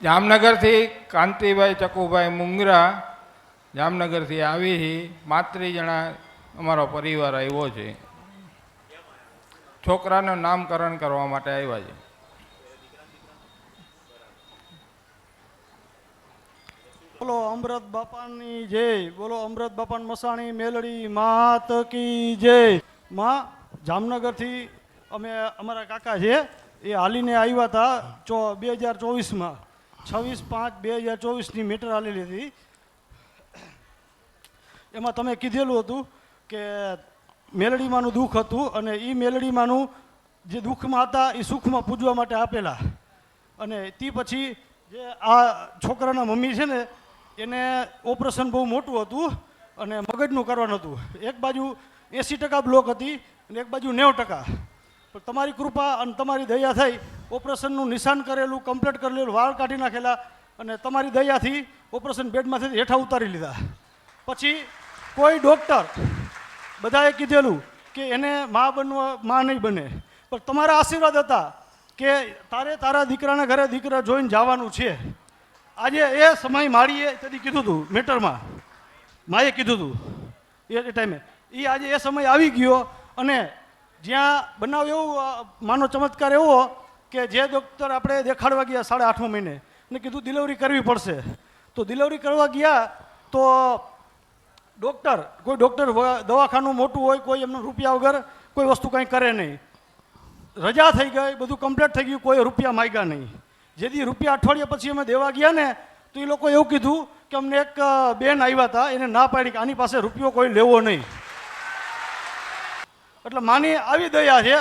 જામનગરથી કાંતિભાઈ ચકુભાઈ મુંગરા જામનગરથી આવી 35 જણા અમારો પરિવાર આવ્યો છે. છોકરાનું નામકરણ કરવા માટે આવ્યા છે. બોલો અમૃત બાપાની જય. બોલો અમૃત બાપાની મસાણી મેલડી માત કી જય. માં જામનગરથી અમે અમારા કાકા છે એ હાલીને આવ્યા હતા 2024માં 26/5/2024ની મીટર હાલેલી હતી. એમાં તમે કીધેલું હતું કે મેલડીમાંનું દુઃખ હતું અને એ મેલડીમાંનું જે દુઃખમાં હતા એ સુખમાં પૂજવા માટે આપેલા. અને તે પછી જે આ છોકરાના મમ્મી છે ને એને ઓપરેશન બહુ મોટું હતું અને મગજનું કરવાનું હતું. એક બાજુ 80% બ્લોક હતી અને એક બાજુ 90%. પણ તમારી કૃપા અને તમારી દયા થઈ ઓપરેશનનું નિશાન કરેલું કમ્પ્લીટ કરેલું વાળ કાઢી નાખેલા અને તમારી દયાથી ઓપરેશન બેડમાંથી હેઠા ઉતારી લીધા. પછી કોઈ ડૉક્ટર બધાએ કીધેલું કે એને માં નહીં બને, પણ તમારા આશીર્વાદ હતા કે તારા દીકરાના ઘરે દીકરા જોઈને જવાનું છે. આજે એ સમય માળીએ તેથી કીધું હતું મેટરમાં, માએ કીધું હતું એ ટાઈમે. એ આજે એ સમય આવી ગયો અને જ્યાં બનાવ એવું માનો ચમત્કાર એવો કે જે ડૉક્ટર આપણે દેખાડવા ગયા 8.5 મહિને અને કીધું ડિલિવરી કરવી પડશે. તો ડિલિવરી કરવા ગયા તો ડૉક્ટર દવાખાનું મોટું હોય, કોઈ એમનું રૂપિયા વગર કોઈ વસ્તુ કંઈ કરે નહીં. રજા થઈ ગઈ, બધું કમ્પ્લીટ થઈ ગયું, કોઈ રૂપિયા માગ્યા નહીં. જેથી રૂપિયા અઠવાડિયા પછી અમે દેવા ગયા ને તો એ લોકો એવું કીધું કે અમને એક બેન આવ્યા હતા એને ના પાડી કે આની પાસે રૂપિયો કોઈ લેવો નહીં. એટલે માની આવી દયા છે.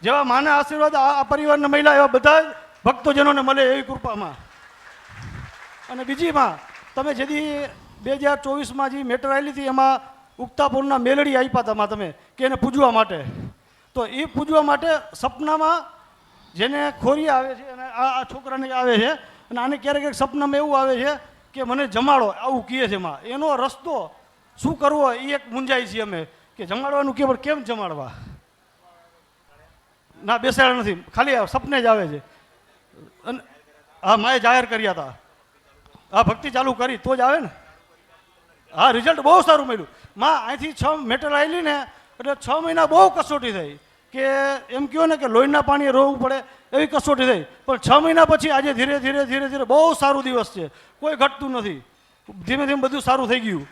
જેવા માના આશીર્વાદ આ પરિવારના મહિલા એવા બધા ભક્તજનોને મળે એવી કૃપામાં. અને બીજીમાં તમે જેથી 2024માં જે મેટર આવેલી હતી એમાં ઉગતાપુરના મેલડી આપ્યા હતા તમે કે એને પૂજવા માટે. તો એ પૂજવા માટે સપનામાં જેને ખોરિયા આવે છે અને આ છોકરાને આવે છે અને આને ક્યારેક સપનામાં એવું આવે છે કે મને જમાડો આવું કહે છે માં. એનો રસ્તો શું કરવો એ એક મૂંઝાય છીએ અમે કે જમાડવાનું કે કેમ જમાડવા. ના બેસાડ્યા નથી, ખાલી સપને જ આવે છે. અને હા માએ જાહેર કર્યા હતા, હા ભક્તિ ચાલુ કરી તો જ આવે ને. હા રિઝલ્ટ બહુ સારું મળ્યું. માં અહીંથી 6 મેટર આવેલી ને એટલે 6 મહિના બહુ કસોટી થઈ કે એમ કહો ને કે લોહીના પાણીએ રોવું પડે એવી કસોટી થઈ. પણ 6 મહિના પછી આજે ધીરે ધીરે બહુ સારું દિવસ છે. કોઈ ઘટતું નથી. ધીમે ધીમે બધું સારું થઈ ગયું.